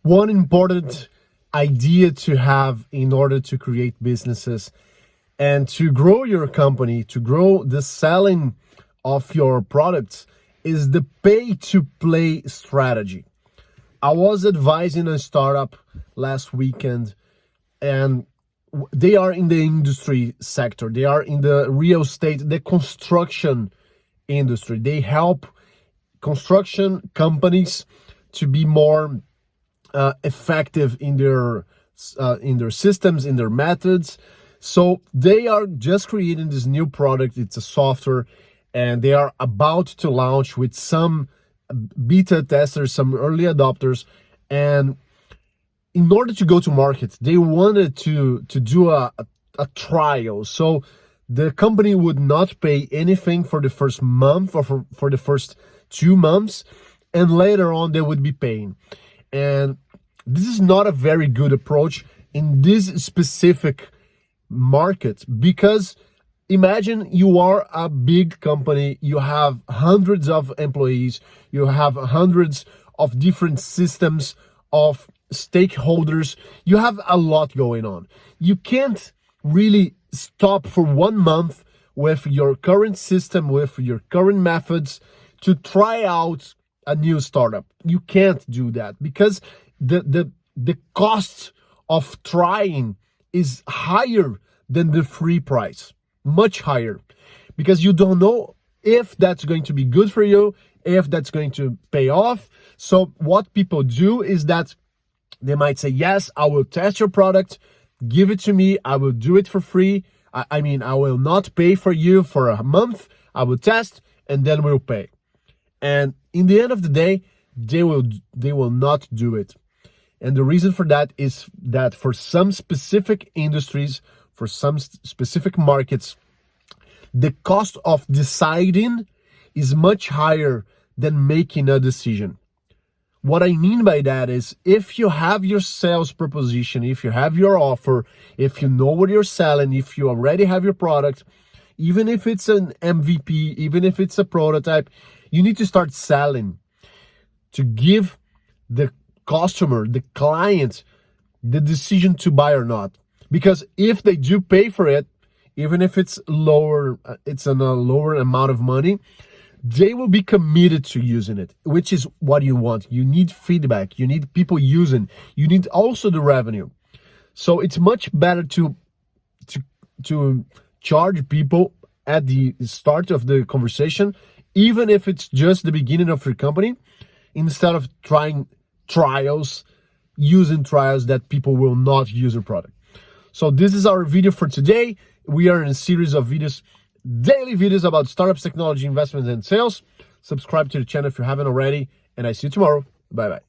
one important idea to have in order to create businesses and to grow your company, to grow the selling of your products, is the pay-to-play strategy. I was advising a startup last weekend, and they are in the industry sector. They are in the real estate, the construction industry. They help construction companies to be more effective in their systems, in their methods. So they are just creating this new product. It's a software, and they are about to launch with some beta testers, some early adopters. And in order to go to market, they wanted to do a trial. So the company would not pay anything for the first month or for the first 2 months, and later on they would be paying. And this is not a very good approach in this specific market, because imagine you are a big company, you have hundreds of employees, you have hundreds of different systems of stakeholders, you have a lot going on. You can't really stop for 1 month with your current system, with your current methods, to try out a new startup. You can't do that, because the cost of trying is higher than the free price, much higher, because you don't know if that's going to be good for you, if that's going to pay off. So what people do is that they might say, yes, I will test your product, give it to me, I will do it for free. I mean, I will not pay for you for a month, I will test, and then we'll pay. And in the end of the day, they will not do it. And the reason for that is that for some specific industries, for some specific markets, the cost of deciding is much higher than making a decision. What I mean by that is, if you have your sales proposition, if you have your offer, if you know what you're selling, if you already have your product, even if it's an MVP, even if it's a prototype, you need to start selling to give the customer, the client, the decision to buy or not. Because if they do pay for it, even if it's lower, it's a lower amount of money, they will be committed to using it, which is what you want. You need feedback, you need people using, you need also the revenue. So it's much better to charge people at the start of the conversation, even if it's just the beginning of your company, instead of using trials that people will not use your product. So this is our video for today. We are in a series of videos, daily videos about startups, technology, investments, and sales. Subscribe to the channel if you haven't already, and I see you tomorrow. Bye-bye.